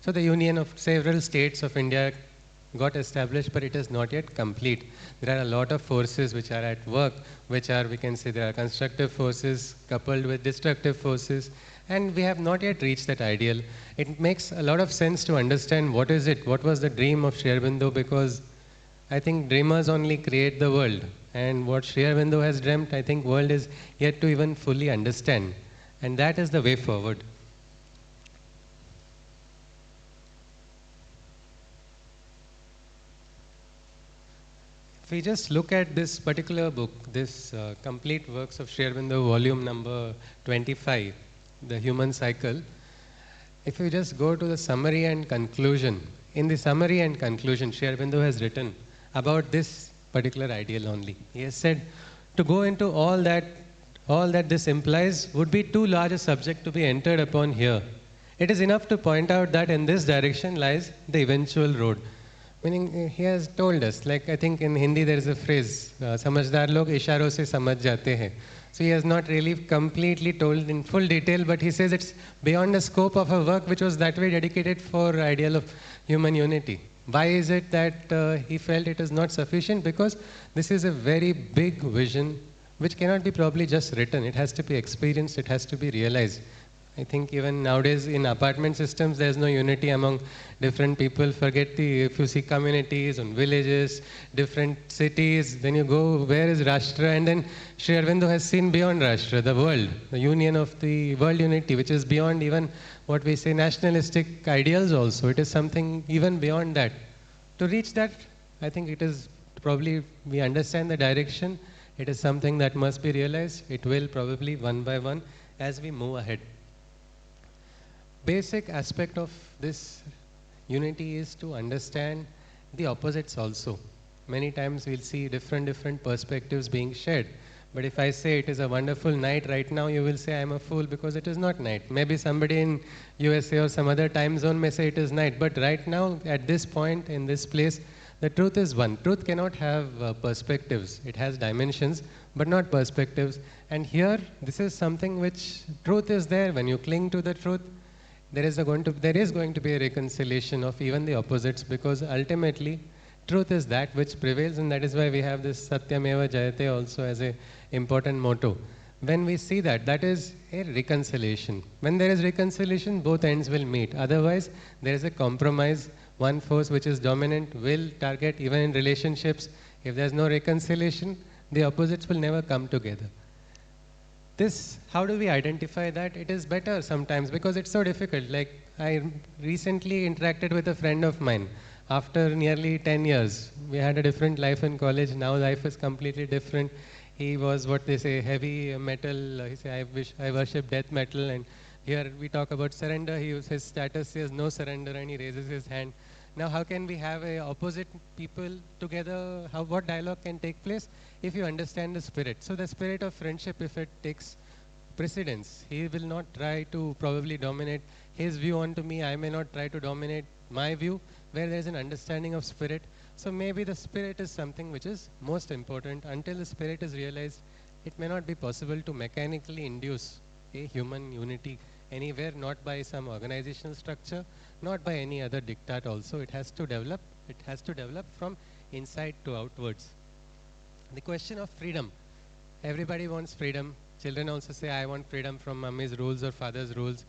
So the union of several states of India got established, but it is not yet complete. There are a lot of forces which are at work, which are, we can say, there are constructive forces coupled with destructive forces, and we have not yet reached that ideal. It makes a lot of sense to understand what is it, what was the dream of Sri Aurobindo, because I think dreamers only create the world, and what Sri Aurobindo has dreamt, I think world is yet to even fully understand, and that is the way forward. If we just look at this particular book, this complete works of Sri Aurobindo, volume number 25, The Human Cycle, if you just go to the summary and conclusion, in the summary and conclusion, Sri Aurobindo has written about this particular ideal only. He has said, to go into all that this implies would be too large a subject to be entered upon here. It is enough to point out that in this direction lies the eventual road. Meaning, he has told us, like I think in Hindi there is a phrase, समझदार लोग इशारों से समझ जाते हैं. So he has not really completely told in full detail, but he says it's beyond the scope of a work which was that way dedicated for ideal of human unity. Why is it that he felt it is not sufficient? Because this is a very big vision which cannot be probably just written. It has to be experienced, it has to be realized. I think even nowadays in apartment systems, there's no unity among different people. Forget if you see communities and villages, different cities, then you go, where is Rashtra? And then Sri Aurobindo has seen beyond Rashtra, the world, the union of the world unity, which is beyond even what we say nationalistic ideals also. It is something even beyond that. To reach that, I think it is probably, we understand the direction. It is something that must be realized. It will probably one by one as we move ahead. Basic aspect of this unity is to understand the opposites also. Many times we'll see different perspectives being shared. But if I say it is a wonderful night right now, you will say I am a fool because it is not night. Maybe somebody in USA or some other time zone may say it is night. But right now, at this point, in this place, the truth is one. Truth cannot have perspectives. It has dimensions, but not perspectives. And here, this is something which, truth is there. When you cling to the truth, there is going to be a reconciliation of even the opposites, because ultimately truth is that which prevails, and that is why we have this Satyameva Jayate also as a important motto. When we see that, that is a reconciliation. When there is reconciliation, both ends will meet. Otherwise, there is a compromise. One force which is dominant will target even in relationships. If there is no reconciliation, the opposites will never come together. This, how do we identify that? It is better sometimes because it's so difficult. Like I recently interacted with a friend of mine. After nearly 10 years, we had a different life in college. Now life is completely different. He was what they say, heavy metal. He said, I worship death metal. And here we talk about surrender. His status says no surrender, and he raises his hand. Now, how can we have a opposite people together? What dialogue can take place if you understand the spirit? So the spirit of friendship, if it takes precedence, he will not try to probably dominate his view onto me. I may not try to dominate my view, where there is an understanding of spirit. So maybe the spirit is something which is most important. Until the spirit is realized, it may not be possible to mechanically induce a human unity anywhere, not by some organizational structure, not by any other diktat also. It has to develop from inside to outwards. The question of freedom. Everybody wants freedom. Children also say, I want freedom from mummy's rules or father's rules.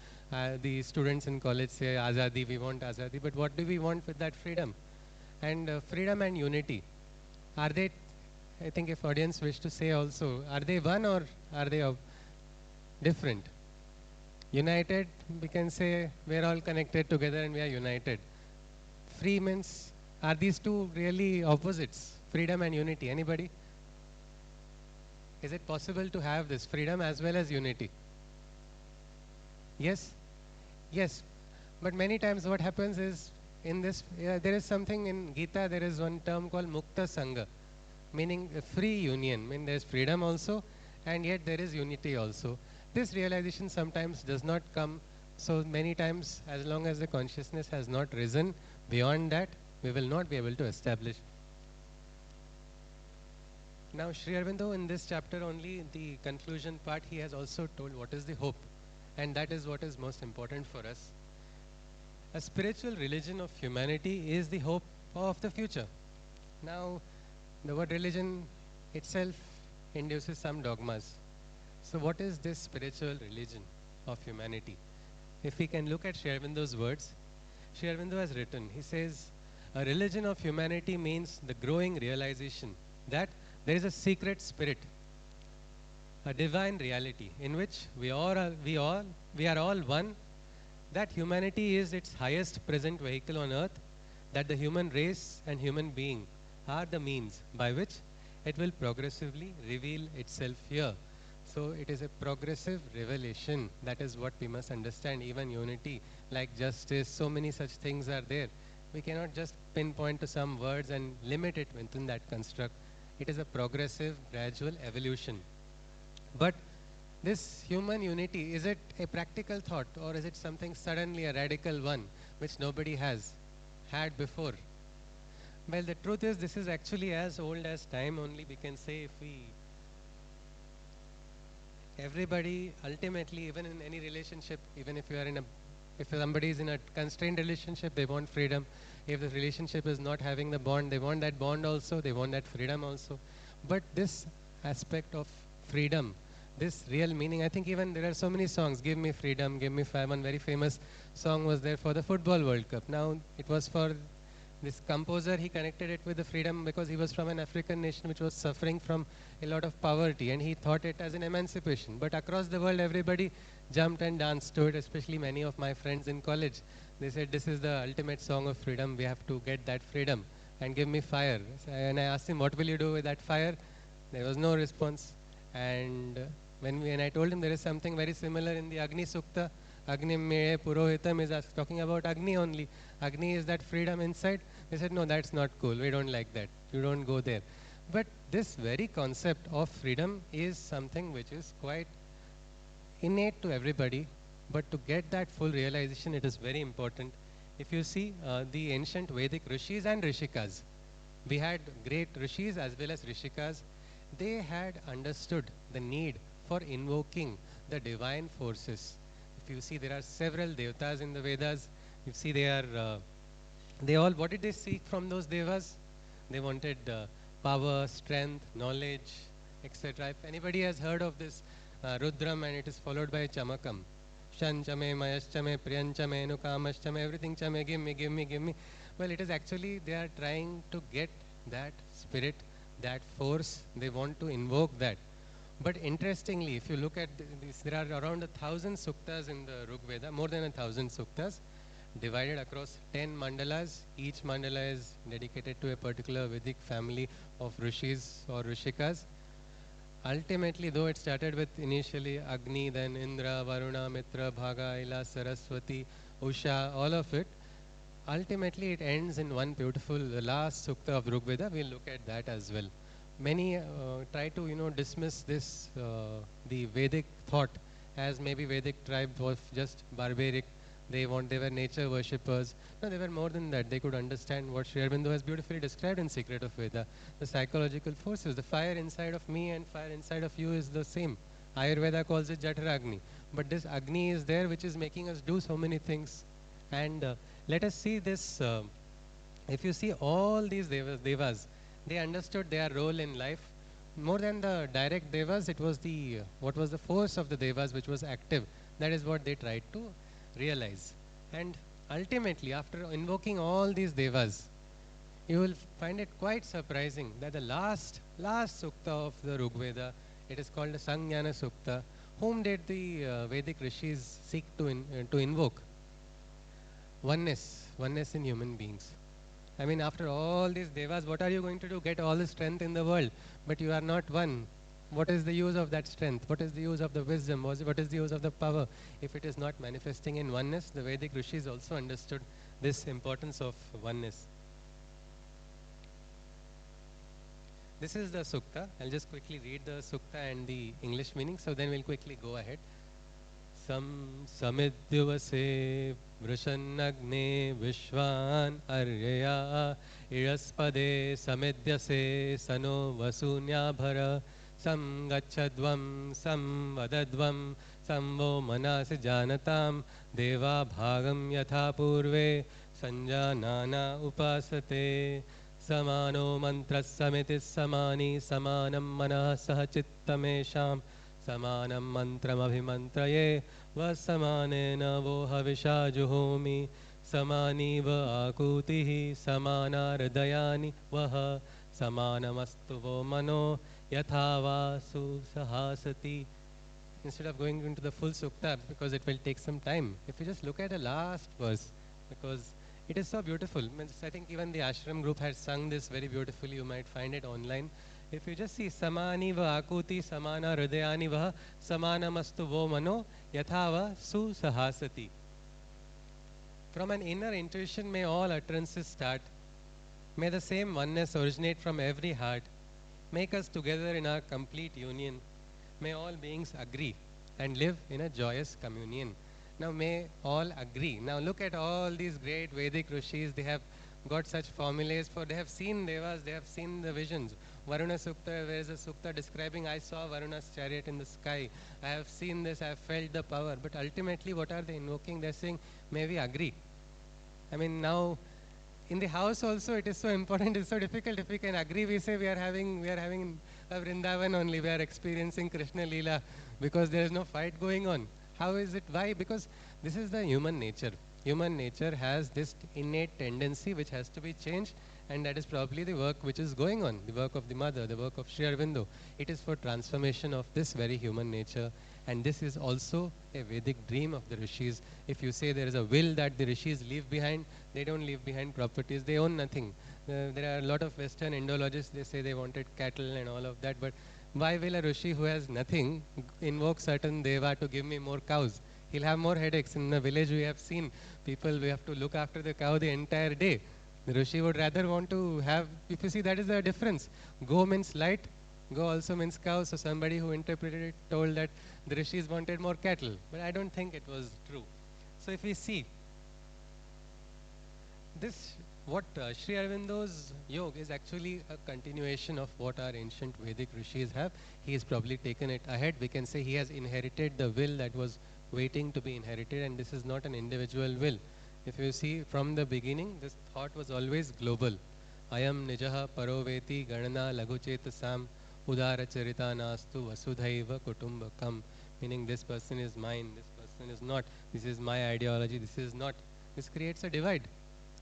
The students in college say, Azadi, we want Azadi. But what do we want with that freedom? And freedom and unity, are they, I think if audience wish to say also, are they one or are they different? United, we can say we're all connected together and we are united. Free means, are these two really opposites? Freedom and unity, anybody? Is it possible to have this freedom as well as unity? Yes? Yes. But many times what happens is, in this, there is something in Gita, there is one term called Mukta Sangha, meaning a free union. I mean, there's freedom also, and yet there is unity also. This realization sometimes does not come. So many times, as long as the consciousness has not risen beyond that, we will not be able to establish. Now, Sri Aurobindo, in this chapter only, the conclusion part, he has also told what is the hope. And that is what is most important for us. a spiritual religion of humanity is the hope of the future. Now, the word religion itself induces some dogmas. So what is this spiritual religion of humanity? If we can look at Sri Aurobindo's words, Sri Aurobindo has written, he says, a religion of humanity means the growing realization that there is a secret spirit, a divine reality in which we are all one, that humanity is its highest present vehicle on earth, that the human race and human being are the means by which it will progressively reveal itself here. So it is a progressive revelation. That is what we must understand. Even unity, like justice, so many such things are there. We cannot just pinpoint to some words and limit it within that construct. It is a progressive, gradual evolution. But this human unity, is it a practical thought, or is it something suddenly a radical one which nobody has had before? Well, the truth is this is actually as old as time. Only we can say, everybody ultimately, even in any relationship, even if you are if somebody is in a constrained relationship, they want freedom. If the relationship is not having the bond, they want that bond also, they want that freedom also. But this aspect of freedom, this real meaning, I think even there are so many songs, give me freedom, give me fire. One very famous song was there for the Football World Cup. Now it was for this composer, he connected it with the freedom because he was from an African nation which was suffering from a lot of poverty, and he thought it as an emancipation. But across the world, everybody jumped and danced to it, especially many of my friends in college. They said, this is the ultimate song of freedom. We have to get that freedom and give me fire. And I asked him, what will you do with that fire? There was no response. And when I told him there is something very similar in the Agni Sukta, Agni Me Purohitam is talking about Agni only. Agni is that freedom inside. They said, no, that's not cool. We don't like that. You don't go there. But this very concept of freedom is something which is quite innate to everybody. But to get that full realization, it is very important. If you see the ancient Vedic rishis and rishikas, we had great rishis as well as rishikas. They had understood the need for invoking the divine forces. If you see, there are several devatas in the Vedas. You see, they all, what did they seek from those devas? They wanted power, strength, knowledge, etc. If anybody has heard of this Rudram, and it is followed by Chamakam, Shan Chame, Mayash Chame, Priyan Chame, Nukamash Chame, everything Chame, give me, give me, give me. Well, it is actually they are trying to get that spirit, that force. They want to invoke that. But interestingly, if you look at this, there are around 1,000 suktas in the Rig Veda, more than 1,000 suktas, divided across 10 mandalas. Each mandala is dedicated to a particular Vedic family of rishis or rishikas. Ultimately, though it started with initially Agni, then Indra, Varuna, Mitra, Bhaga, Ila, Saraswati, Usha, all of it, ultimately it ends in one beautiful, the last sukta of Rig Veda. We'll look at that as well. Many try to dismiss this the Vedic thought as maybe Vedic tribe was just barbaric. They were nature worshippers. No, they were more than that. They could understand what Sri Aurobindo has beautifully described in Secret of Veda. The psychological forces, the fire inside of me and fire inside of you is the same. Ayurveda calls it Jataragni. But this Agni is there which is making us do so many things. And let us see this. If you see all these devas, they understood their role in life. More than the direct devas, it was what was the force of the devas which was active. That is what they tried to realize. And ultimately, after invoking all these devas, you will find it quite surprising that the last sukta of the Rig Veda, it is called the Sangyana Sukta. Whom did the Vedic rishis seek to invoke? Oneness in human beings. I mean, after all these devas, what are you going to do? Get all the strength in the world, but you are not one. What is the use of that strength? What is the use of the wisdom? What is the use of the power if it is not manifesting in oneness? The Vedic rishis also understood this importance of oneness. This is the sukta. I'll just quickly read the sukta and the English meaning, so then we'll quickly go ahead. Samidyavase vrushannagne vishwan aryaya iraspade samidyase sano vasunyabhara sam gachadvam sam vadadvam Samvo manasi janatam deva bhagam yatha purve sanjanana upasate samano mantras samitis samani samanam manah sah chittamesham samanam mantram abhimantraye vasamanena vo havisha juhomi samani va akutihi samana hridayani vah samanamastu vo mano yathava susahasati. Instead of going into the full sukta, because it will take some time, if you just look at the last verse, because it is so beautiful. Means I think even the ashram group has sung this very beautifully. You might find it online. If you just see samani va akuti samana hridayani va samanamastu vo mano yathava susahasati. From an inner intuition may all utterances start. May the same oneness originate from every heart. Make us together in our complete union. May all beings agree and live in a joyous communion. Now may all agree. Now look at all these great Vedic rishis. They have got such formulas for, they have seen devas, they have seen the visions. Varuna Sukta, there is a Sukta describing, I saw Varuna's chariot in the sky. I have seen this, I have felt the power. But ultimately what are they invoking? They are saying, may we agree. I mean, now in the house also it is so important, it's so difficult. If we can agree, we say we are having a Vrindavan only, we are experiencing Krishna Leela because there is no fight going on. How is it? Why? Because this is the human nature. Human nature has this innate tendency which has to be changed, and that is probably the work which is going on, the work of the mother, the work of Sri Aurobindo. It is for transformation of this very human nature, and this is also a Vedic dream of the rishis. If you say there is a will that the rishis leave behind, they don't leave behind properties, they own nothing. There are a lot of Western Indologists, they say they wanted cattle and all of that, but why will a rishi who has nothing invoke certain deva to give me more cows? He'll have more headaches. In the village we have seen people, we have to look after the cow the entire day. The rishi would rather want to have, if you see, that is the difference. Go means light, go also means cow. So somebody who interpreted it told that the rishis wanted more cattle, but I don't think it was true. So if we see this, what Sri Aurobindo's yoga is actually a continuation of what our ancient Vedic rishis have. He has probably taken it ahead. We can say he has inherited the will that was waiting to be inherited, and this is not an individual will. If you see from the beginning, this thought was always global. Ayam nijaha paroveti ganana laguchetasam udara charita nastu vasudhaiva kutumbakam. Meaning this person is mine, this person is not. This is my ideology, this is not. This creates a divide.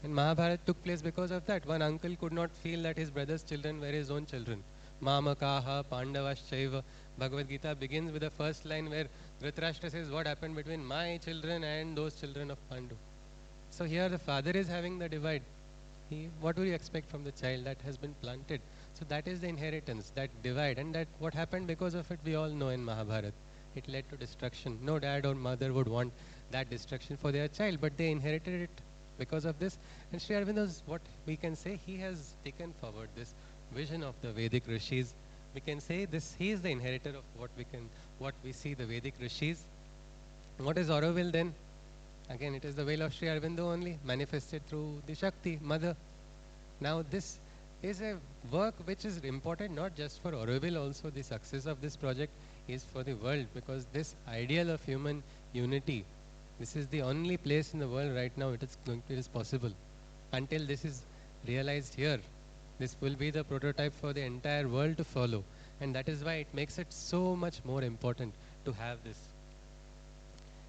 And Mahabharata took place because of that. One uncle could not feel that his brother's children were his own children. Mamakaha Pandavaschaiva. Bhagavad Gita begins with the first line where Dhritarashtra says, what happened between my children and those children of Pandu. So here the father is having the divide. What do you expect from the child that has been planted? So that is the inheritance, that divide. And that what happened because of it, we all know in Mahabharata. It led to destruction. No dad or mother would want that destruction for their child, but they inherited it because of this. And Sri Aurobindo is what we can say, he has taken forward this vision of the Vedic rishis. We can say this, he is the inheritor of what we see the Vedic rishis. What is Auroville then? Again, it is the will of Sri Aurobindo only, manifested through the Shakti, Mother. Now this is a work which is important not just for Auroville, also the success of this project is for the world, because this ideal of human unity, this is the only place in the world right now it is possible. Until this is realized here, this will be the prototype for the entire world to follow. And that is why it makes it so much more important to have this.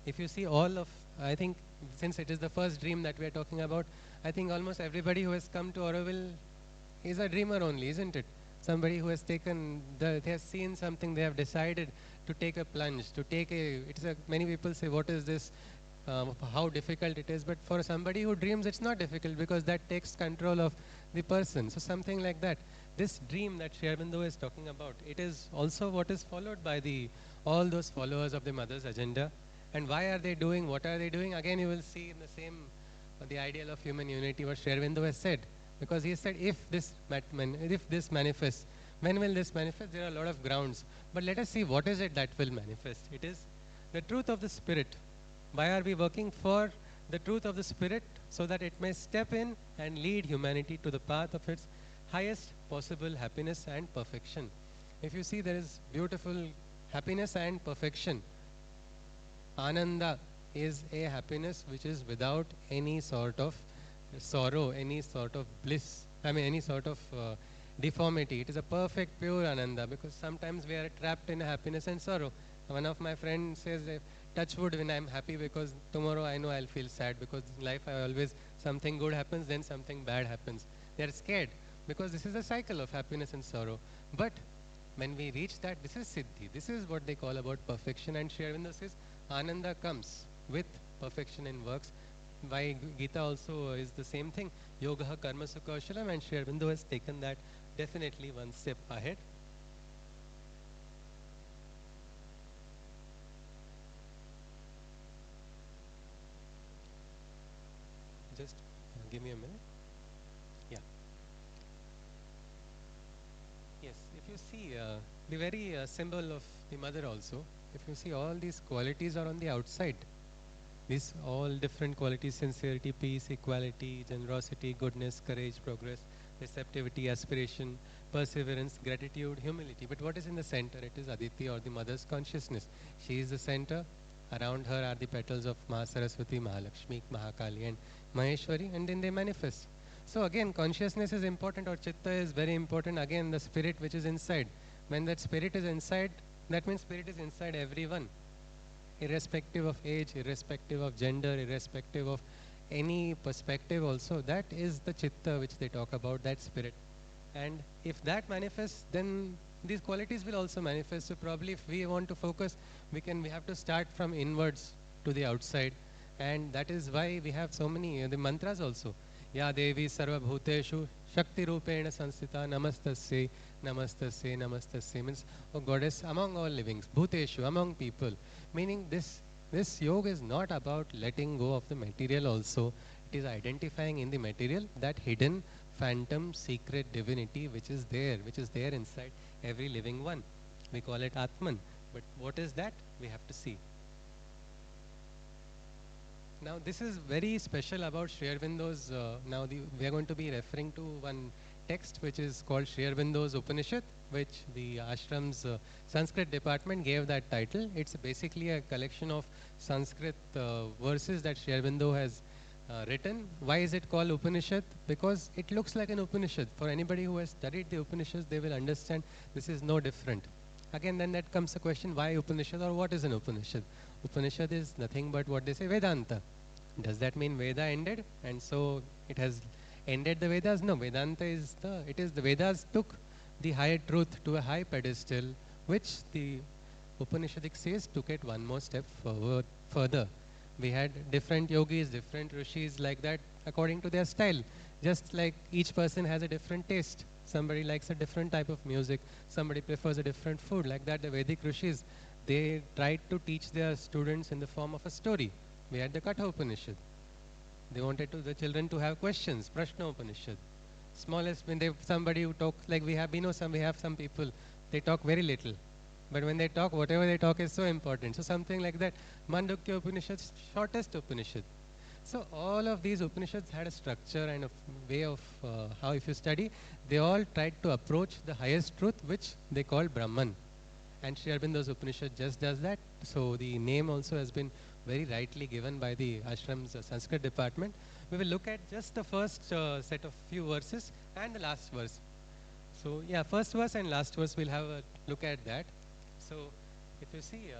If you see all of, I think since it is the first dream that we are talking about, I think almost everybody who has come to Auroville is a dreamer only, isn't it? Somebody who has taken, they have seen something, they have decided to take a plunge, to take a, many people say, what is this? How difficult it is, but for somebody who dreams, it's not difficult because that takes control of the person. So something like that. This dream that Sri Aurobindo is talking about, it is also what is followed by all those followers of the Mother's agenda. And why are they doing, what are they doing? Again, you will see in the same, the ideal of human unity, what Sri Aurobindo has said. Because he said, if this manifests, when will this manifest? There are a lot of grounds. But let us see what is it that will manifest. It is the truth of the Spirit. Why are we working for the truth of the Spirit? So that it may step in and lead humanity to the path of its highest possible happiness and perfection. If you see, there is beautiful happiness and perfection. Ananda is a happiness which is without any sort of sorrow, any sort of bliss, any sort of deformity. It is a perfect, pure Ananda, because sometimes we are trapped in happiness and sorrow. One of my friends says, touch wood when I'm happy, because tomorrow I know I'll feel sad, because in life I always, something good happens, then something bad happens. They're scared, because this is a cycle of happiness and sorrow. But when we reach that, this is Siddhi. This is what they call about perfection. And Sri Aurobindo says, Ananda comes with perfection in works. Why Gita also is the same thing. Yoga karma sukha kaushalam, and Sri Aurobindo has taken that definitely one step ahead. Just give me a minute. Yeah. Yes, if you see the very symbol of the mother also, if you see, all these qualities are on the outside. These all different qualities: sincerity, peace, equality, generosity, goodness, courage, progress, receptivity, aspiration, perseverance, gratitude, humility. But what is in the center? It is Aditi, or the mother's consciousness. She is the center. Around her are the petals of Mahasaraswati, Mahalakshmi, Mahakali, and Maheshwari, and then they manifest. So again, consciousness is important, or chitta is very important. Again, the spirit which is inside. When that spirit is inside, that means spirit is inside everyone, irrespective of age, irrespective of gender, irrespective of any perspective also. That is the chitta which they talk about, that spirit. And if that manifests, then these qualities will also manifest. So probably if we want to focus, we have to start from inwards to the outside. And that is why we have so many the mantras also. Ya Devi Sarva Bhuteshu Shakti Rupena Sansita Namastasya Namastasya Namastasya, means, oh goddess among all livings, Bhuteshu, among people. Meaning this yoga is not about letting go of the material also. It is identifying in the material that hidden phantom secret divinity which is there inside every living one. We call it Atman. But what is that? We have to see. Now this is very special about Sri Aurobindo's, we are going to be referring to one text which is called Sri Aurobindo's Upanishad, which the ashram's Sanskrit department gave that title. It's basically a collection of Sanskrit verses that Sri Aurobindo has written. Why is it called Upanishad? Because it looks like an Upanishad. For anybody who has studied the Upanishads, they will understand this is no different. Again, then that comes the question, why Upanishad, or what is an Upanishad? Upanishad is nothing but what they say, Vedanta. Does that mean Veda ended? And so it has ended the Vedas? No, Vedanta is the Vedas took the higher truth to a high pedestal, which the Upanishadic says took it one more step forward, further. We had different yogis, different rishis like that according to their style. Just like each person has a different taste. Somebody likes a different type of music. Somebody prefers a different food. Like that, the Vedic rishis, they tried to teach their students in the form of a story. We had the Katha Upanishad. They wanted the children to have questions. Prashna Upanishad. Smallest, when somebody who talks, like we have some people, they talk very little. But when they talk, whatever they talk is so important. So something like that. Mandukya Upanishad, shortest Upanishad. So all of these Upanishads had a structure and a way of how, if you study, they all tried to approach the highest truth, which they call Brahman. And Sri Aurobindo's Upanishad just does that. So the name also has been very rightly given by the ashram's Sanskrit department. We will look at just the first set of few verses and the last verse. So yeah, first verse and last verse, we'll have a look at that. So if you see,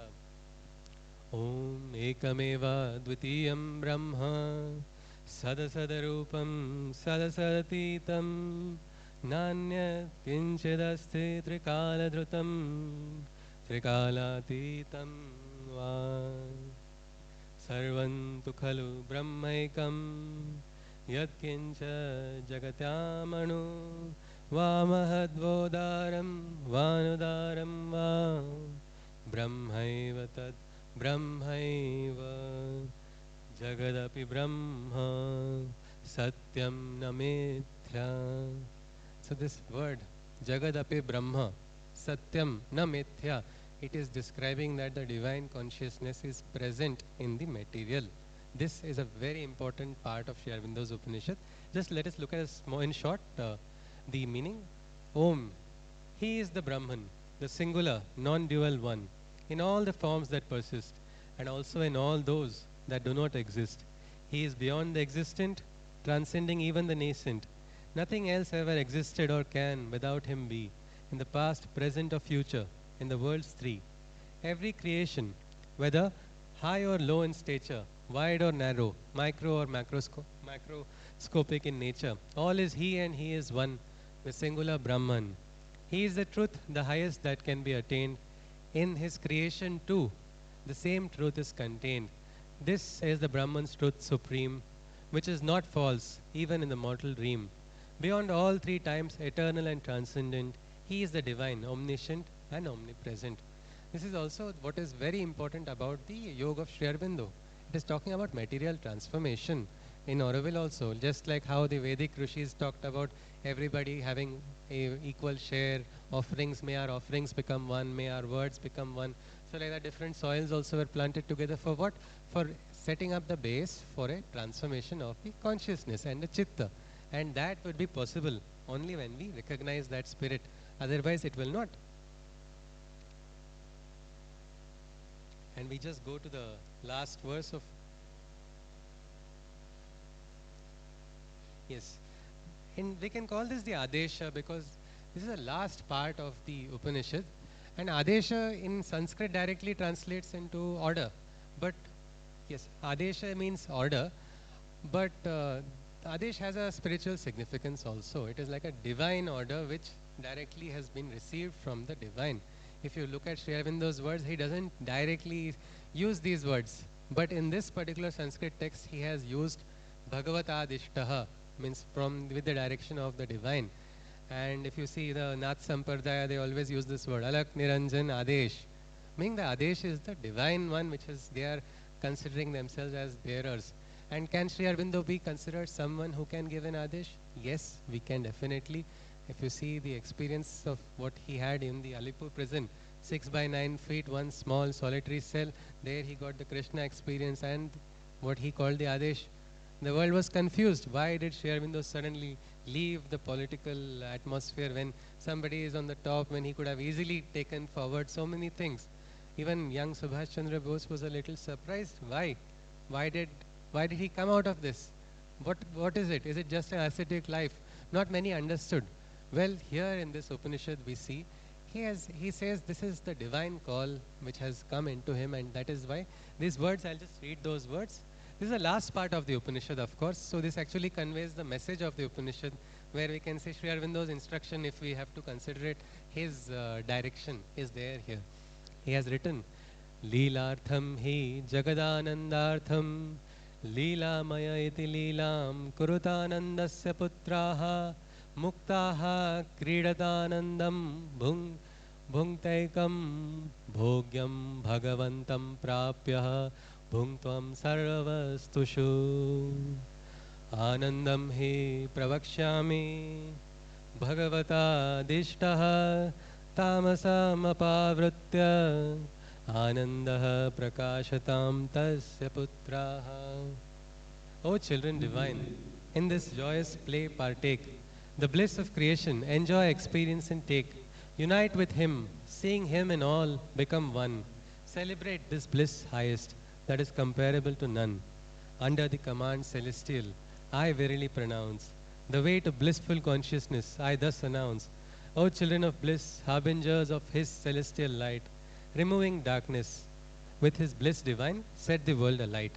Om Ekameva Dvitiyam Brahma Sadasadaroopam Sadasatitam Nanya Kinchidasti Trikaladrutam Trikalatitam Va Sarvantu Khalu Brahmaikam Yatkincha Jagatyamanu Vamahadvodaram Vanudaram Va Brahmaiva Tad Brahmaiva Jagadapi Brahma Satyam Namithya. So this word Jagadapi Brahma Satyam Namithya, it is describing that the divine consciousness is present in the material. This is a very important part of Sri Aurobindo's Upanishad. Just let us look at in short the meaning. Om, he is the Brahman, the singular, non-dual one, in all the forms that persist. and also in all those that do not exist. He is beyond the existent, transcending even the nascent. Nothing else ever existed or can without him be, in the past, present, or future, in the worlds three. Every creation, whether high or low in stature, wide or narrow, micro or macroscopic in nature, all is he and he is one, the singular Brahman. He is the truth, the highest that can be attained. In his creation too, the same truth is contained. This is the Brahman's truth supreme, which is not false, even in the mortal dream. Beyond all three times, eternal and transcendent, he is the divine, omniscient and omnipresent. This is also what is very important about the yoga of Sri Aurobindo. It is talking about material transformation in Auroville also, just like how the Vedic rishis talked about everybody having a equal share, offerings, may our offerings become one, may our words become one. So like that different soils also were planted together for what? For setting up the base for a transformation of the consciousness and the chitta. And that would be possible only when we recognize that spirit. Otherwise it will not. And we just go to the last verse of, yes. And we can call this the Adesha because this is the last part of the Upanishad. And Adesha in Sanskrit directly translates into order. But yes, Adesha means order. But Adesh has a spiritual significance also. It is like a divine order which directly has been received from the divine. If you look at Sri Aurobindo's words, he doesn't directly use these words. But in this particular Sanskrit text, he has used Bhagavatadishtaha, means from with the direction of the divine. And if you see the Nath Sampradaya, they always use this word, Alak Niranjan Adesh. Meaning the Adesh is the divine one, which is they are considering themselves as bearers. And can Sri Aurobindo be considered someone who can give an Adesh? Yes, we can definitely. If you see the experience of what he had in the Alipur prison, 6 by 9 feet, one small solitary cell, there he got the Krishna experience and what he called the Adesh. The world was confused. Why did Sri Aurobindo suddenly leave the political atmosphere when somebody is on the top, when he could have easily taken forward so many things? Even young Subhash Chandra Bose was a little surprised. Why? Why did he come out of this? What is it? Is it just an ascetic life? Not many understood. Well, here in this Upanishad we see he says this is the divine call which has come into him, and that is why these words, I'll just read those words. This is the last part of the Upanishad, of course. So this actually conveys the message of the Upanishad, where we can say Sri Aurobindo's instruction, if we have to consider it, his direction is there here. He has written, Leelartham hi jagadanandartham Leelamaya iti leelam kurutanandasya putraha muktaha kridatanandam bhungtaikam bhogyam bhagavantam prapya bhungtvam sarvastushu anandam hi pravakshyami bhagavata dishtaha tamasam apavritya anandah prakashatam tasya putraha. O children divine, in this joyous play partake, the bliss of creation, enjoy, experience and take. Unite with him, seeing him in all, become one. Celebrate this bliss highest, that is comparable to none. Under the command celestial, I verily pronounce, the way to blissful consciousness I thus announce. O children of bliss, harbingers of his celestial light, removing darkness, with his bliss divine, set the world alight.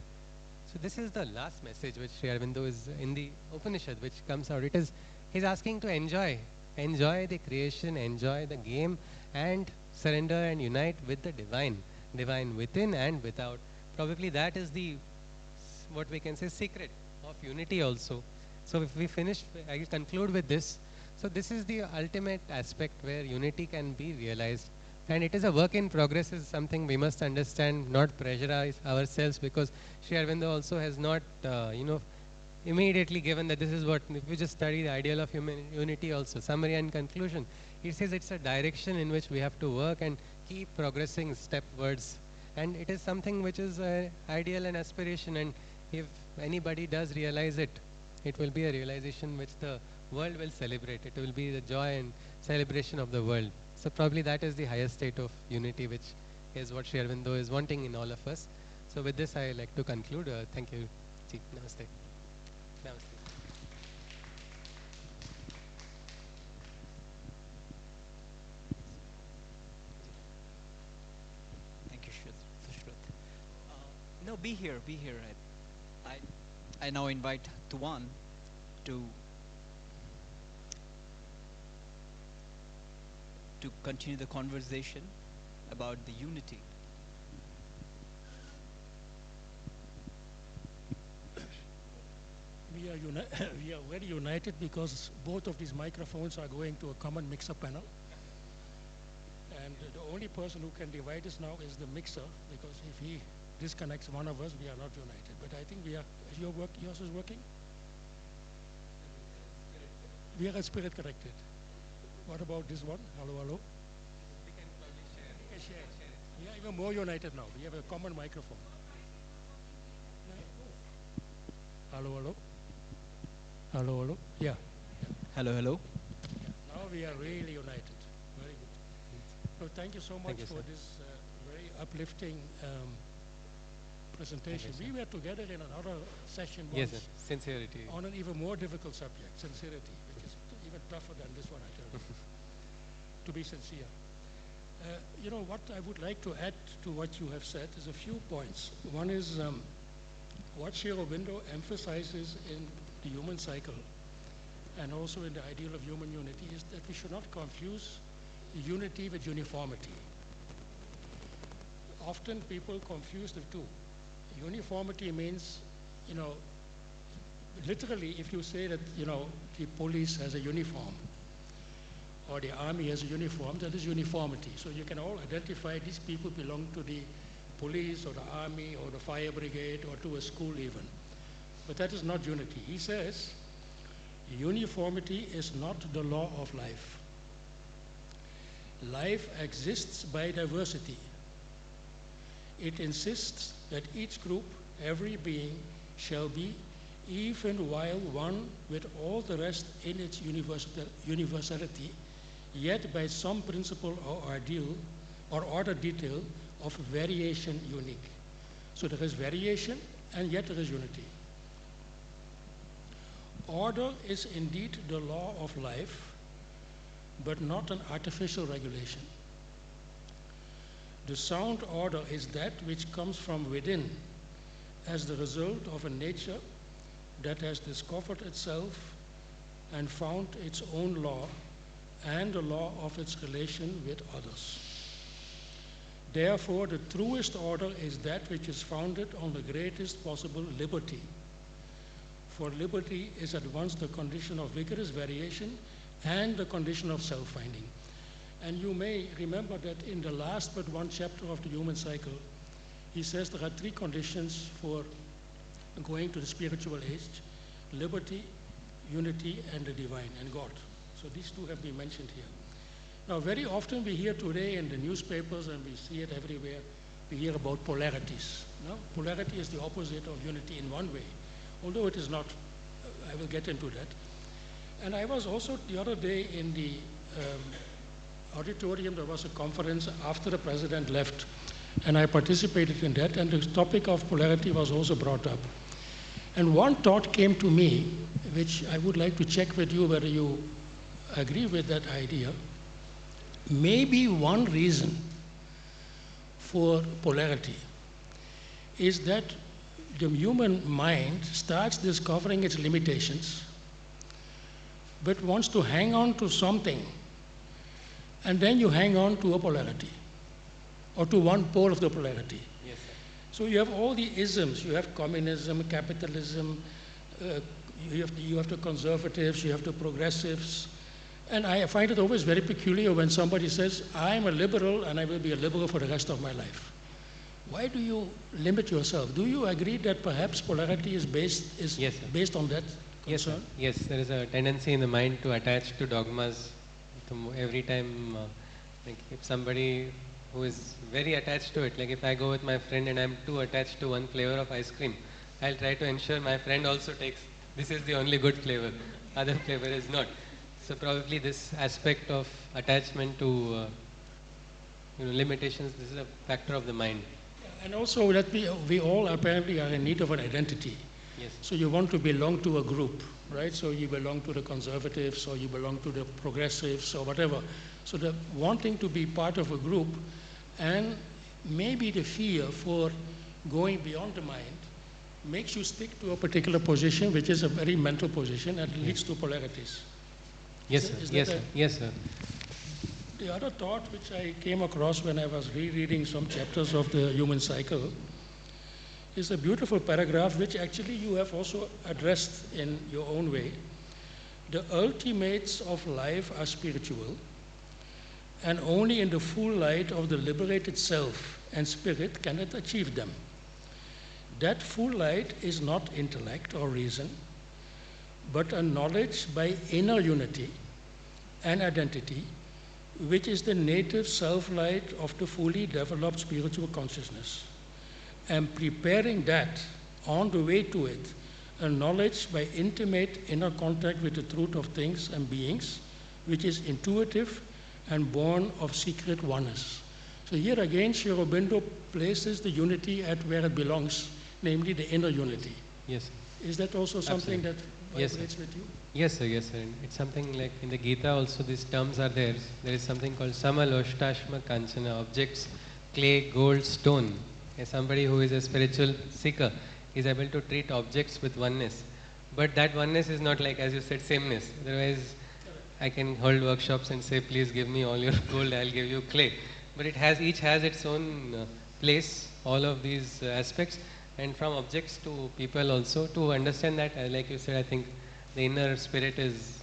So this is the last message which Sri Aurobindo is in the Upanishad, which comes out. It is, he's asking to enjoy the creation, enjoy the game, and surrender and unite with the divine within and without. Probably that is the, what we can say, secret of unity also. So if we finish, I will conclude with this. So this is the ultimate aspect where unity can be realized. And it is a work in progress, is something we must understand, not pressurize ourselves, because Sri Aurobindo also has not, immediately given that this is what, if we just study the ideal of unity also, summary and conclusion, he says it's a direction in which we have to work and keep progressing stepwards. And it is something which is ideal and aspiration, and if anybody does realize it, it will be a realization which the world will celebrate. It will be the joy and celebration of the world. So probably that is the highest state of unity, which is what Sri Aurobindo is wanting in all of us. So with this, I like to conclude. Thank you. Ji. Namaste. Namaste. Thank you, Sushrut. No, be here, be here. I now invite Tuan to continue the conversation about the unity. We are very united because both of these microphones are going to a common mixer panel. And the only person who can divide us now is the mixer, because if he disconnects one of us, we are not united. But I think we are, yours is working? We are at spirit connected. What about this one? Hello, hello? We can probably share. We can share. We are even more united now. We have a common microphone. Hello, hello? Hello, hello? Yeah. Hello, hello. Yeah. Now we are really united. Very good. So thank you so much for this very uplifting presentation. We were together in another session once. Yes, sir. Sincerity. On an even more difficult subject, sincerity, which is even tougher than this one, I tell you. To be sincere. You know, what I would like to add to what you have said is a few points. One is what Sri Aurobindo emphasizes in the human cycle and also in the ideal of human unity is that we should not confuse unity with uniformity. Often people confuse the two. Uniformity means, you know, literally if you say that, you know, the police has a uniform or the army has a uniform, that is uniformity. So you can all identify these people belong to the police or the army or the fire brigade or to a school even. But that is not unity. He says, uniformity is not the law of life. Life exists by diversity. It insists that each group, every being, shall be, even while one with all the rest in its universality, yet by some principle or ideal or order detail of variation unique. So there is variation and yet there is unity. Order is indeed the law of life, but not an artificial regulation. The sound order is that which comes from within as the result of a nature that has discovered itself and found its own law and the law of its relation with others. Therefore, the truest order is that which is founded on the greatest possible liberty. For liberty is at once the condition of vigorous variation and the condition of self-finding. And you may remember that in the last but one chapter of the human cycle, he says there are three conditions for going to the spiritual age: liberty, unity, and the divine, and God. So these two have been mentioned here. Now, very often we hear today in the newspapers, and we see it everywhere, we hear about polarities. No? Polarity is the opposite of unity in one way, although it is not. I will get into that. And I was also the other day in the auditorium. There was a conference after the president left, and I participated in that, and the topic of polarity was also brought up. And one thought came to me, which I would like to check with you whether you agree with that idea. Maybe one reason for polarity is that the human mind starts discovering its limitations, but wants to hang on to something, and then you hang on to a polarity, or to one pole of the polarity. Yes, sir. So you have all the isms. You have communism, capitalism, you have the conservatives, you have the progressives. And I find it always very peculiar when somebody says, I'm a liberal and I will be a liberal for the rest of my life. Why do you limit yourself? Do you agree that perhaps polarity is based Yes, based on that Yes, sir. concern? Yes, there is a tendency in the mind to attach to dogmas. Every time, like if somebody who is very attached to it, like if I go with my friend and I'm too attached to one flavor of ice cream, I'll try to ensure my friend also takes, this is the only good flavor, other flavor is not. So probably this aspect of attachment to limitations, this is a factor of the mind. And also that we all apparently are in need of an identity. Yes. So you want to belong to a group, right? So you belong to the conservatives or you belong to the progressives or whatever. So the wanting to be part of a group and maybe the fear for going beyond the mind makes you stick to a particular position, which is a very mental position and leads to polarities. Yes, sir. Yes, sir. Yes, sir. The other thought which I came across when I was rereading some chapters of the human cycle is a beautiful paragraph which actually you have also addressed in your own way. The ultimates of life are spiritual, and only in the full light of the liberated self and spirit can it achieve them. That full light is not intellect or reason, but a knowledge by inner unity and identity, which is the native self-light of the fully developed spiritual consciousness. And preparing that, on the way to it, a knowledge by intimate inner contact with the truth of things and beings, which is intuitive and born of secret oneness. So here again, Sri Aurobindo places the unity at where it belongs, namely the inner unity. Yes. Is that also something Absolutely. that Yes, vibrates with you? Yes, sir. Yes, sir. It's something like in the Gita also these terms are there. There is something called Samaloštashma Kanchana, objects, clay, gold, stone. Somebody who is a spiritual seeker is able to treat objects with oneness. But that oneness is not like, as you said, sameness. Otherwise, I can hold workshops and say, please give me all your gold, I'll give you clay. But it has, each has its own place, all of these aspects. And from objects to people also, to understand that, like you said, I think the inner spirit is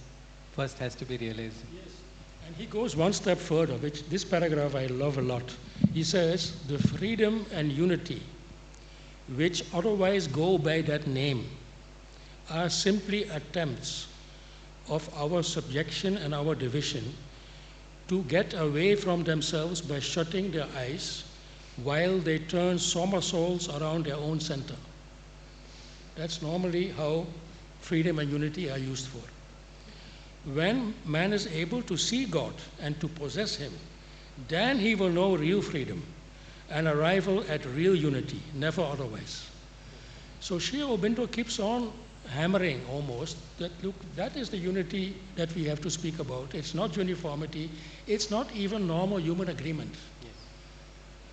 first has to be realized. Yes. And he goes one step further, which this paragraph I love a lot. He says, the freedom and unity which otherwise go by that name are simply attempts of our subjection and our division to get away from themselves by shutting their eyes while they turn somersaults around their own center. That's normally how freedom and unity are used for. When man is able to see God and to possess Him, then he will know real freedom and arrival at real unity, never otherwise. So Sri Aurobindo keeps on hammering almost that, look, that is the unity that we have to speak about. It's not uniformity. It's not even normal human agreement.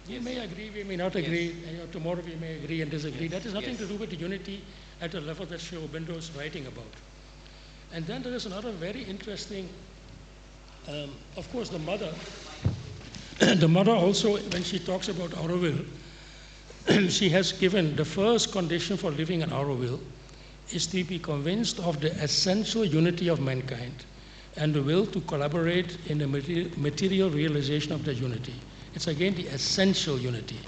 We may agree, we may not agree, and tomorrow we may agree and disagree. That has nothing to do with the unity at the level that Sri Aurobindo is writing about. And then there is another very interesting, of course, the mother. The mother also, when she talks about Auroville, she has given the first condition for living in Auroville is to be convinced of the essential unity of mankind and the will to collaborate in the material realization of that unity. It's again the essential unity.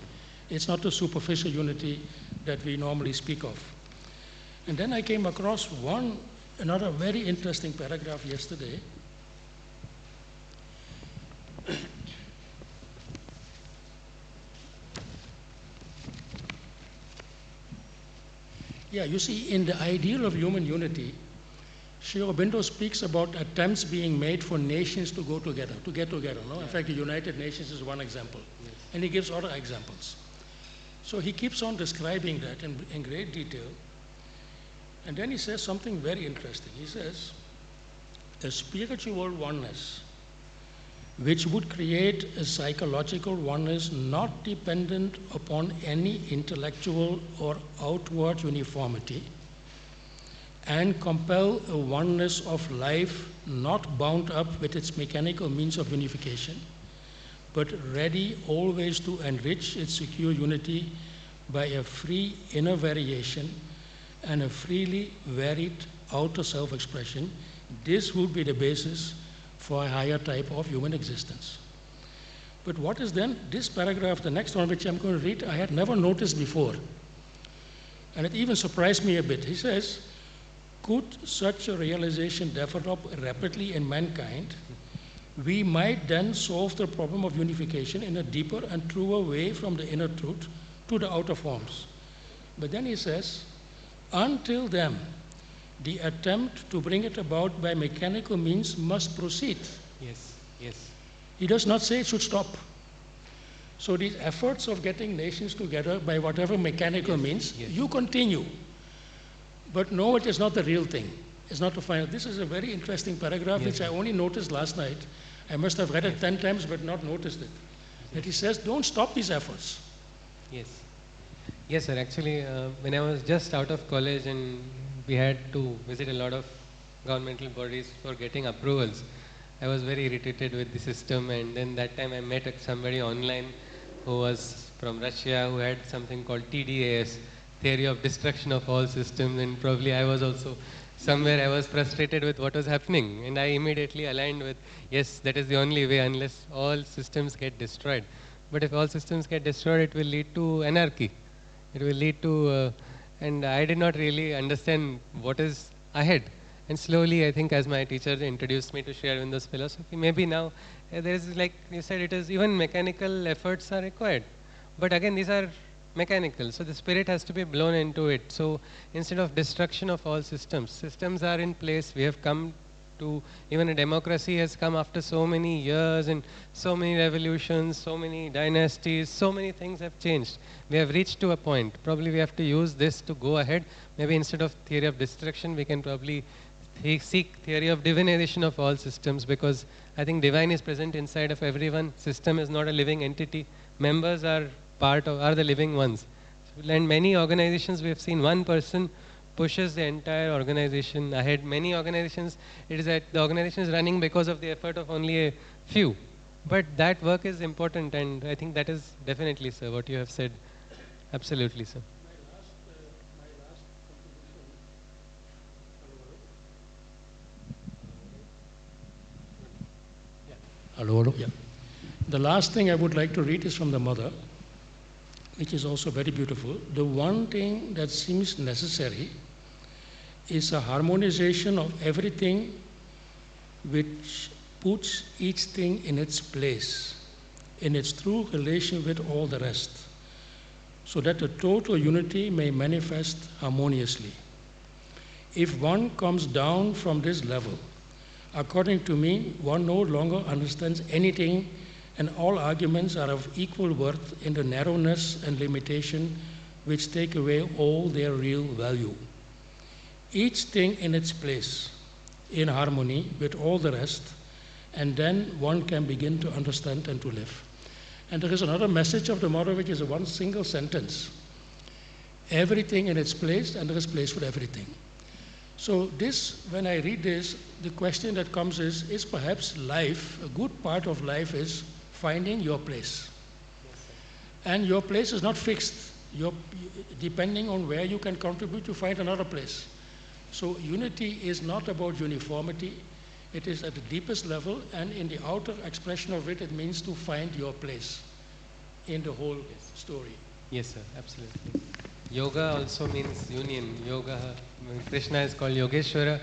It's not the superficial unity that we normally speak of. And then I came across another very interesting paragraph yesterday. Yeah, you see, in the ideal of human unity, Sri Aurobindo speaks about attempts being made for nations to go together, to get together. No? In fact, the United Nations is one example. Yes. And he gives other examples. So he keeps on describing that in great detail. And then he says something very interesting. He says, a spiritual oneness, which would create a psychological oneness not dependent upon any intellectual or outward uniformity, and compel a oneness of life not bound up with its mechanical means of unification, but ready always to enrich its secure unity by a free inner variation and a freely varied outer self-expression. This would be the basis for a higher type of human existence. But what is then this paragraph, the next one which I'm going to read, I had never noticed before. And it even surprised me a bit. He says, could such a realization develop rapidly in mankind, we might then solve the problem of unification in a deeper and truer way from the inner truth to the outer forms. But then he says, until then, the attempt to bring it about by mechanical means must proceed. Yes, yes. He does not say it should stop. So these efforts of getting nations together by whatever mechanical means, yes. you continue. But no, it is not the real thing. It's not the final. This is a very interesting paragraph Yes, which I sir. only noticed last night. I must have read it 10 times but not noticed it. That he says, don't stop these efforts. Yes. Yes, sir. Actually, when I was just out of college and we had to visit a lot of governmental bodies for getting approvals, I was very irritated with the system, and then that time I met somebody online who was from Russia who had something called TDAS, Theory of Destruction of All Systems, and probably I was also somewhere I was frustrated with what was happening, and I immediately aligned with, yes, that is the only way unless all systems get destroyed. But if all systems get destroyed, it will lead to anarchy. It will lead to, and I did not really understand what is ahead. And slowly, I think as my teacher introduced me to Sri Aurobindo's philosophy, maybe now there is, like you said, it is even mechanical efforts are required. But again, these are mechanical, so the spirit has to be blown into it. So instead of destruction of all systems, systems are in place. We have come to, even a democracy has come after so many years and so many revolutions, so many dynasties, so many things have changed. We have reached to a point. Probably we have to use this to go ahead. Maybe instead of theory of destruction, we can probably seek theory of divinization of all systems, because I think divine is present inside of everyone. System is not a living entity. Members are are the living ones. And many organizations we have seen one person pushes the entire organization ahead. Many organizations, it is that the organization is running because of the effort of only a few. But that work is important, and I think that is definitely, sir, what you have said. Absolutely, sir. Hello, hello. Yeah. The last thing I would like to read is from the mother, which is also very beautiful. The one thing that seems necessary is a harmonization of everything which puts each thing in its place, in its true relation with all the rest, so that the total unity may manifest harmoniously. If one comes down from this level, according to me, one no longer understands anything, and all arguments are of equal worth in the narrowness and limitation which take away all their real value. Each thing in its place, in harmony with all the rest, and then one can begin to understand and to live. And there is another message of the mother which is one single sentence. Everything in its place, and there is place for everything. So this, when I read this, the question that comes is perhaps life, a good part of life is finding your place. And your place is not fixed. Depending on where you can contribute, you find another place. So unity is not about uniformity. It is at the deepest level, and in the outer expression of it, it means to find your place in the whole story. Yes, sir, absolutely. Yoga also means union. Yoga, Krishna is called Yogeshwara,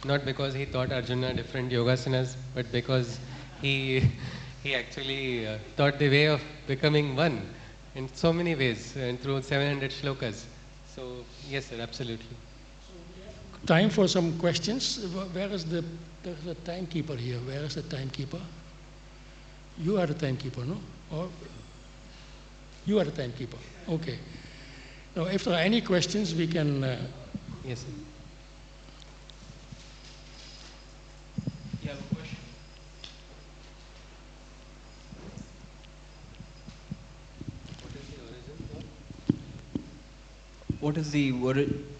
not because he taught Arjuna different yogasanas, but because he actually taught the way of becoming one in so many ways, and through 700 shlokas. So, yes, sir, absolutely. Time for some questions. Where is there's a timekeeper here? Where is the timekeeper? You are the timekeeper, no? Or you are the timekeeper? Okay. Now, if there are any questions, we can... Yes, sir. You have a question?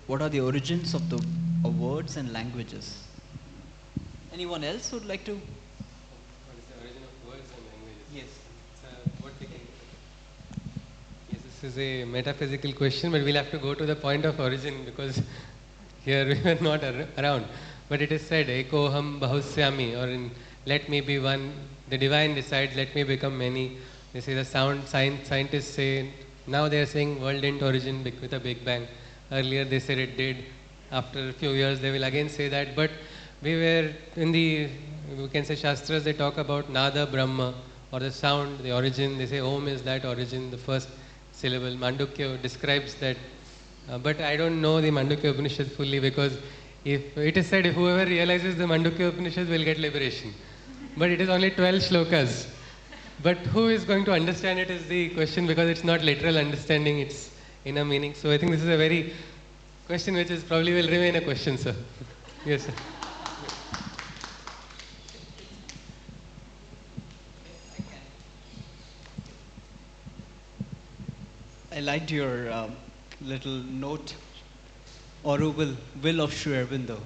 What are the origins of words and languages? Anyone else would like to? What is the origin of words and languages? Yes. What we can... Yes, this is a metaphysical question, but we'll have to go to the point of origin, because here we were not around. But it is said, Ekoham Bahusyami, or in let me be one. The divine decides, let me become many. They say the scientists say, now they are saying world didn't origin with a big bang. Earlier they said it did. After a few years they will again say that. But we were in we can say Shastras, they talk about Nada Brahma, or the sound, the origin. They say Om is that origin, the first syllable. Mandukya describes that. But I don't know the Mandukya Upanishad fully, because if it is said, if whoever realizes the Mandukya Upanishad will get liberation. But it is only 12 shlokas. But who is going to understand it is the question, because it's not literal understanding, it's inner meaning. So I think this is a very question which is probably will remain a question, sir. Yes, sir. I liked your little note, Auroville, will of Sri Aurobindo.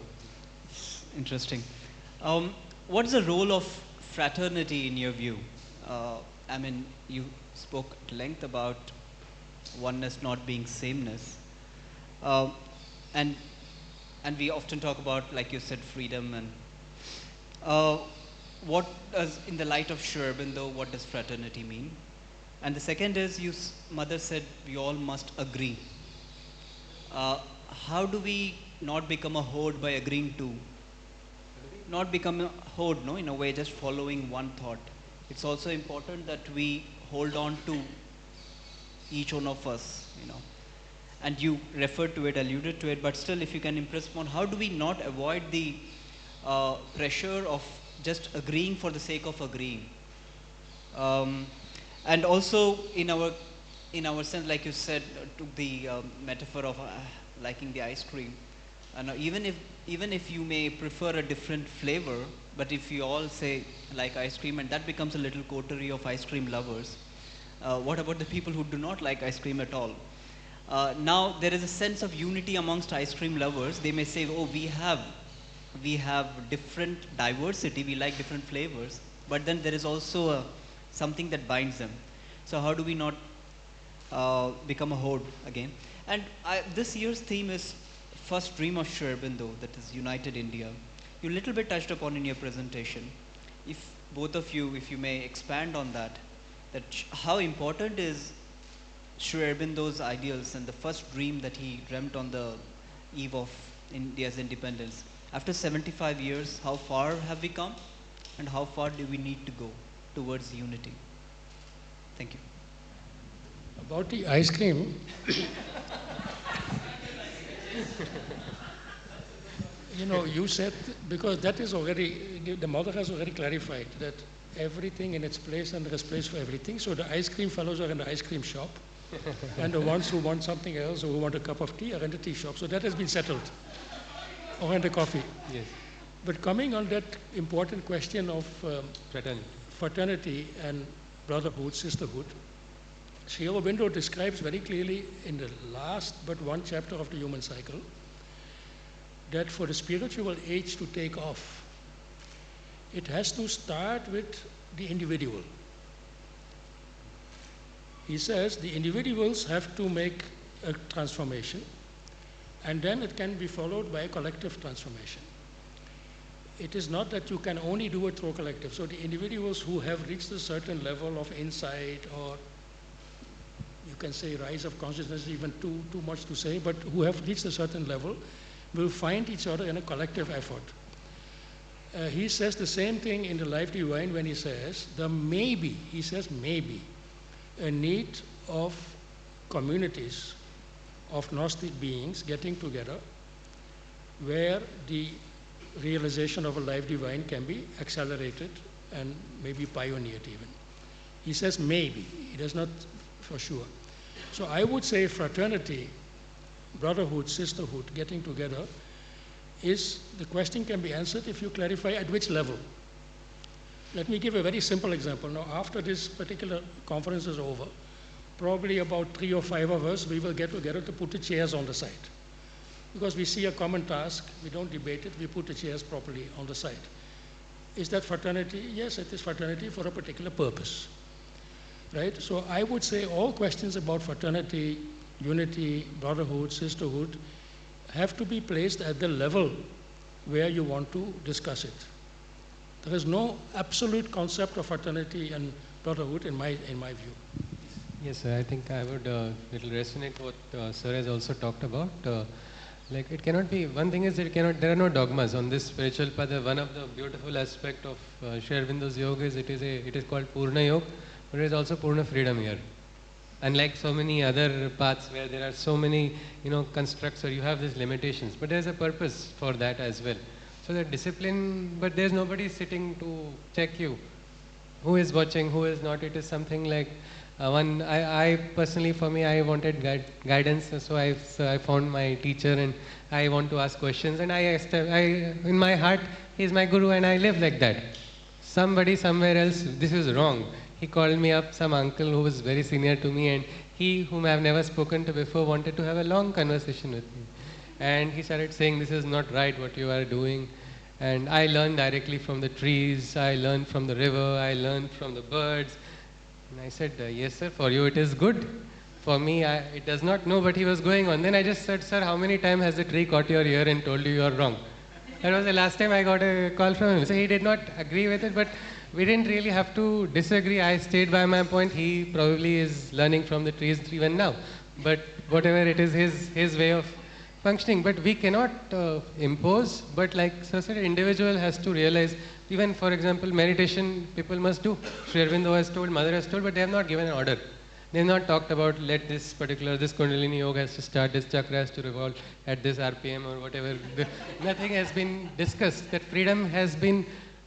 It's interesting. What's the role of fraternity in your view? I mean, you spoke at length about oneness not being sameness, um, and and we often talk about, like you said, freedom and uh, what does, in the light of Sri Aurobindo, what does fraternity mean? And the second is, mother said we all must agree. Uh, how do we not become a horde by agreeing to? Not become a horde, no, in a way, just following one thought. It's also important that we hold on to each one of us, And you referred to it, alluded to it, but still, if you can impress upon, how do we not avoid the pressure of just agreeing for the sake of agreeing? And also, in our sense, like you said, took the metaphor of liking the ice cream. And even if you may prefer a different flavor, but if you all say like ice cream, and that becomes a little coterie of ice cream lovers, what about the people who do not like ice cream at all? Now there is a sense of unity amongst ice cream lovers. They may say, "Oh, we have different diversity. We like different flavors." But then there is also something that binds them. So how do we not become a horde again? And this year's theme is first dream of Sri Aurobindo, that is United India. You little bit touched upon in your presentation. If both of you, if you may expand on that how important is Sri Aurobindo's ideals and the first dream that he dreamt on the eve of India's independence. After 75 years, how far have we come, and how far do we need to go towards unity? Thank you. About the ice cream, you said, because that is already, the mother has already clarified that everything in its place and there is place for everything. So the ice cream fellows are in the ice cream shop, and the ones who want something else or who want a cup of tea are in the tea shop. So that has been settled. Or in the coffee. Yes. But coming on that important question of fraternity and brotherhood, sisterhood, Sri Aurobindo describes very clearly in the last but one chapter of the human cycle that for the spiritual age to take off, it has to start with the individual. He says the individuals have to make a transformation, and then it can be followed by a collective transformation. It is not that you can only do it through collective. So the individuals who have reached a certain level of insight, or you can say rise of consciousness, even too much to say, but who have reached a certain level, will find each other in a collective effort. He says the same thing in the Life Divine when he says maybe a need of communities of Gnostic beings getting together where the realization of a life divine can be accelerated and maybe pioneered even. He says maybe, he does not for sure. So I would say fraternity, brotherhood, sisterhood, getting together, the question can be answered if you clarify at which level. Let me give a very simple example. Now, after this particular conference is over, probably about 3 or 5 of us, we will get together to put the chairs on the side. Because we see a common task, we don't debate it, we put the chairs properly on the side. Is that fraternity? Yes, it is fraternity for a particular purpose. Right? So I would say all questions about fraternity, unity, brotherhood, sisterhood, have to be placed at the level where you want to discuss it. There is no absolute concept of fraternity and brotherhood in my view. Yes, sir. I think I would little resonate what sir has also talked about. Like it cannot be. One thing is that there are no dogmas on this spiritual path. One of the beautiful aspect of Sri Aurobindo's yoga is it is called Purna Yoga, but it is also Purna freedom here. Unlike so many other paths where there are so many constructs or you have these limitations, but there is a purpose for that as well. So that discipline, but there is nobody sitting to check you. who is watching, who is not. It is something like I personally, for me, I wanted guidance, so I found my teacher and I want to ask questions, and in my heart, he is my guru, and I live like that. Somebody somewhere else, this is wrong. He called me up, some uncle who was very senior to me, and he, whom I have never spoken to before, wanted to have a long conversation with me. And he started saying, this is not right what you are doing. And I learned directly from the trees, I learned from the river, I learned from the birds. And I said, yes sir, for you it is good. For me, it does not know, but he was going on. Then I just said, sir, how many times has the tree caught your ear and told you you are wrong? That was the last time I got a call from him. So he did not agree with it, but we didn't really have to disagree. I stayed by my point. He probably is learning from the trees even now. But whatever it is, his way of functioning. But we cannot impose, but like Sir said, individual has to realize, even for example, meditation people must do. Sri Aurobindo has told, Mother has told, but they have not given an order. They have not talked about this Kundalini yoga has to start, this chakra has to revolve at this RPM or whatever. Nothing has been discussed. That freedom has been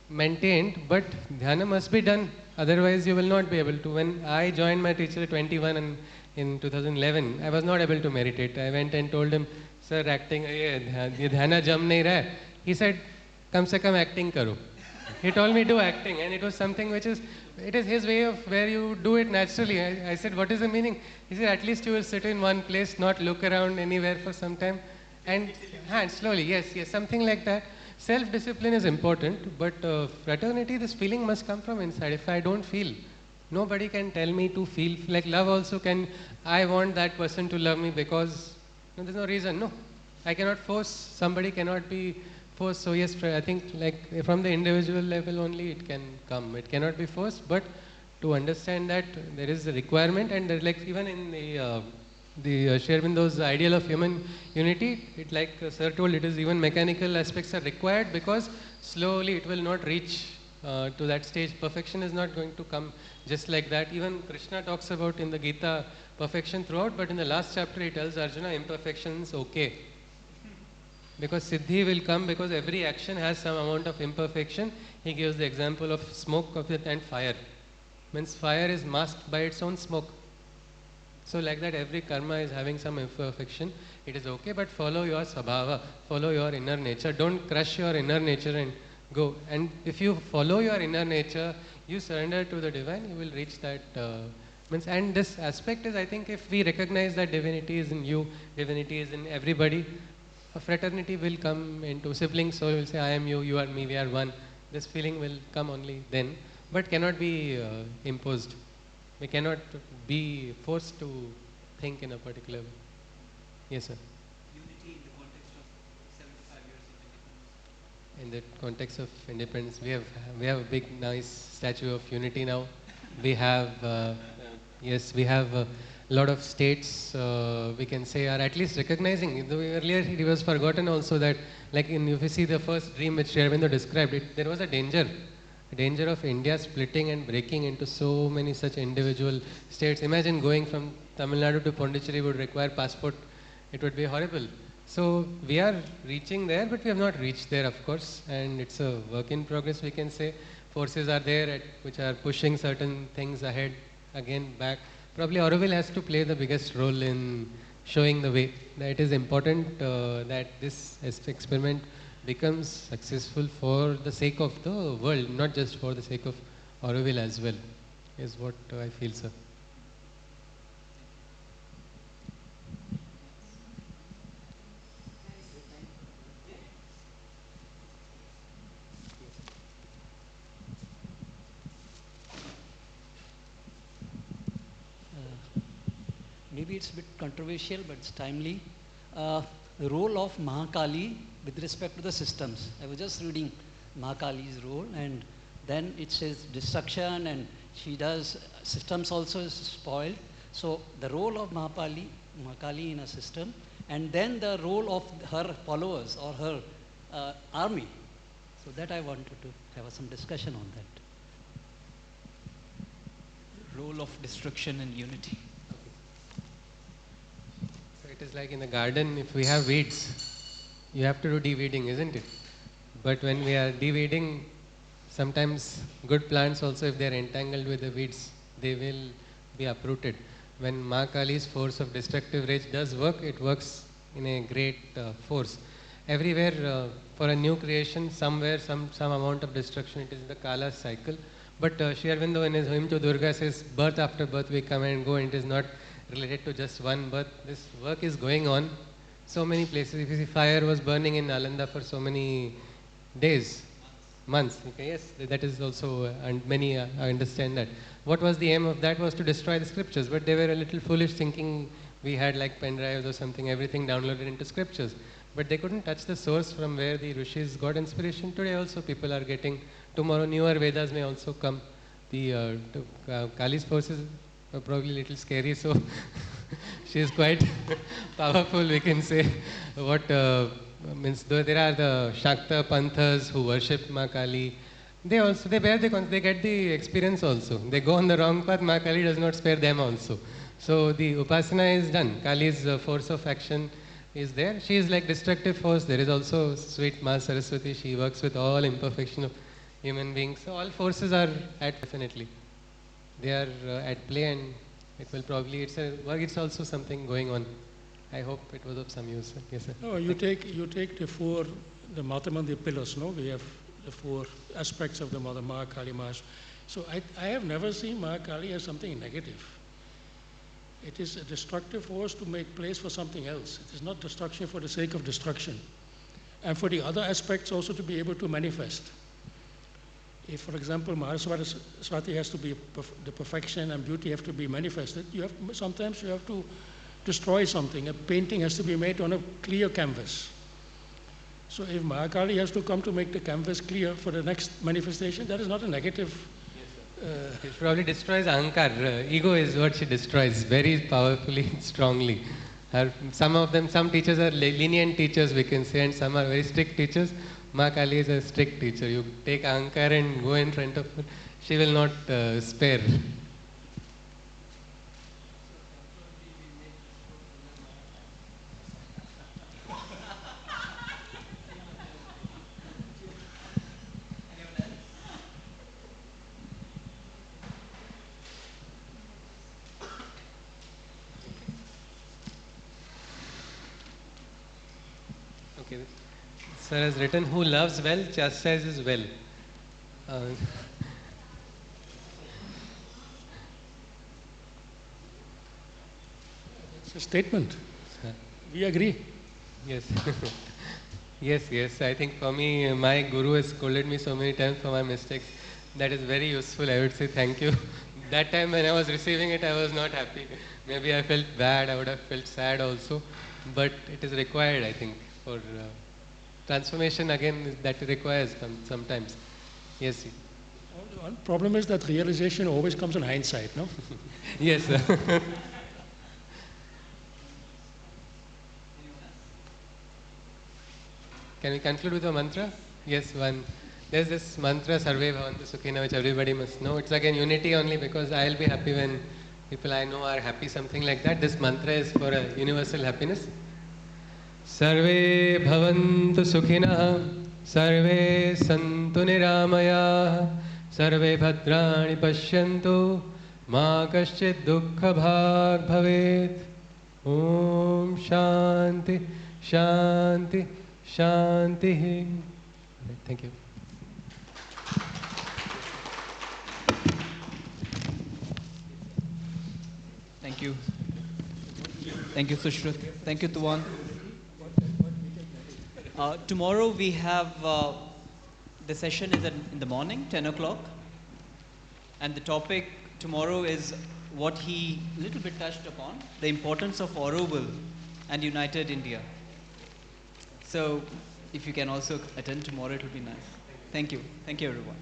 maintained, but dhyana must be done. Otherwise, you will not be able to. When I joined my teacher at 21 and in 2011, I was not able to meditate. I went and told him, sir, acting, ye dhyana jam nahi raha. He said, kam se kam acting karo. He told me do acting, and it was something which is, it is his way of where you do it naturally. I said, what is the meaning? He said, at least you will sit in one place, not look around anywhere for some time, and slowly, yes, something like that. Self-discipline is important, but fraternity, this feeling must come from inside. If I don't feel, nobody can tell me to feel. Like love also can, I want that person to love me because, no, there's no reason, no. I cannot force, somebody cannot be forced. So yes, I think like from the individual level only it can come. It cannot be forced, but to understand that there is a requirement, and like even in the Sri Aurobindo's ideal of human unity, it like Sir told, it is even mechanical aspects are required because slowly it will not reach to that stage. Perfection is not going to come just like that. Even Krishna talks about in the Gita perfection throughout, but in the last chapter he tells Arjuna imperfections okay. Because Siddhi will come because every action has some amount of imperfection. He gives the example of smoke of it and fire. Means fire is masked by its own smoke. So like that every karma is having some imperfection. It is okay, but follow your sabhava, follow your inner nature. Don't crush your inner nature and go. And if you follow your inner nature, you surrender to the divine, you will reach that. And this aspect is, I think, if we recognize that divinity is in you, divinity is in everybody, a fraternity will come into siblings. So will say, I am you, you are me, we are one. This feeling will come only then, but cannot be imposed. We cannot be forced to think in a particular way. Yes, sir. Unity in the context of 75 years of independence. In the context of independence, we have a big, nice statue of unity now. We have, we have a lot of states, we can say, are at least recognizing. Earlier it was forgotten also that, like if you see the first dream which Sri Aurobindo described, there was a danger of India splitting and breaking into so many such individual states. Imagine going from Tamil Nadu to Pondicherry would require passport. It would be horrible. So we are reaching there, but we have not reached there, of course, and it's a work in progress, we can say. Forces are there which are pushing certain things ahead, again, back. Probably Auroville has to play the biggest role in showing the way. That it is important that this experiment becomes successful for the sake of the world, not just for the sake of Auroville as well, is what I feel, sir. Maybe it's a bit controversial, but it's timely. The role of Mahakali with respect to the systems. I was just reading Mahakali's role, and then it says destruction, and she does, systems also is spoiled. So the role of Mahakali in a system, and then the role of her followers or her army. So that I wanted to have some discussion on that. Role of destruction and unity. So it is like in the garden, if we have weeds, you have to do de-weeding, isn't it? But when we are de-weeding, Sometimes good plants also, if they are entangled with the weeds, they will be uprooted. When Ma Kali's force of destructive rage does work, it works in a great force. Everywhere for a new creation, somewhere some amount of destruction, it is the Kala cycle. But Sri Aurobindo in his hymn to Durga says, birth after birth we come and go, and it is not related to just one birth. This work is going on so many places. If you see, fire was burning in Ananda for so many days, months. Okay, yes, that is also, and many understand that. What was the aim of that? Was to destroy the scriptures, but they were a little foolish, thinking we had like pen drives or something, everything downloaded into scriptures. But they couldn't touch the source from where the rishis got inspiration. Today also people are getting, tomorrow newer Vedas may also come. The Kali's forces are probably a little scary, so she is quite powerful, we can say. What means, though there are the Shakta Panthas who worship Ma Kali, they also, they get the experience also. They go on the wrong path, Ma Kali does not spare them also. So the Upasana is done. Kali's force of action is there. She is like destructive force. There is also sweet Ma Saraswati. She works with all imperfection of human beings. So all forces are at, definitely. They are at play, and it will probably, it's also something going on. I hope it was of some use. Yes, sir. No, you take the Matamandi pillars, no? We have the 4 aspects of the Mother Ma Kali Mass. So I have never seen Ma Kali as something negative. It is a destructive force to make place for something else. It is not destruction for the sake of destruction. And for the other aspects also to be able to manifest. If, for example, Mahaswati has to be the perfection and beauty have to be manifested, sometimes you have to destroy something. A painting has to be made on a clear canvas. So if Mahakali has to come to make the canvas clear for the next manifestation, that is not a negative. She probably destroys ahankar. Ego is what she destroys very powerfully, strongly. Some teachers are lenient teachers, we can say, and some are very strict teachers. Ma Kali is a strict teacher. You take ahankar and go in front of her, she will not spare. Okay. Sir has written, who loves well, chastises well. It's a statement. We agree. Yes. Yes. I think for me, my guru has scolded me so many times for my mistakes. That is very useful. I would say thank you. That time when I was receiving it, I was not happy. Maybe I felt bad. I would have felt sad also. But it is required, I think, for transformation again, that requires sometimes. Yes. One problem is that realization always comes in hindsight, no? Yes, sir. Can we conclude with a mantra? Yes, one. There's this mantra, Sarve Bhavantu Sukhina, which everybody must know. It's again unity only, because I'll be happy when people I know are happy, something like that. This mantra is for a universal happiness. Sarve Bhavantu Sukhina, Sarve Santu Niramaya, Sarve Bhadrani Pashyantu, Ma Kaschid Dukkha Bhag Bhavet. Om Shanti, Shanti, Shanti. Thank you. Thank you. Thank you, Sushrut. Thank you, Tuan. Tomorrow we have, the session is in the morning, 10 o'clock. And the topic tomorrow is what he little bit touched upon, the importance of Auroville and United India. So if you can also attend tomorrow, it will be nice. Thank you. Thank you, everyone.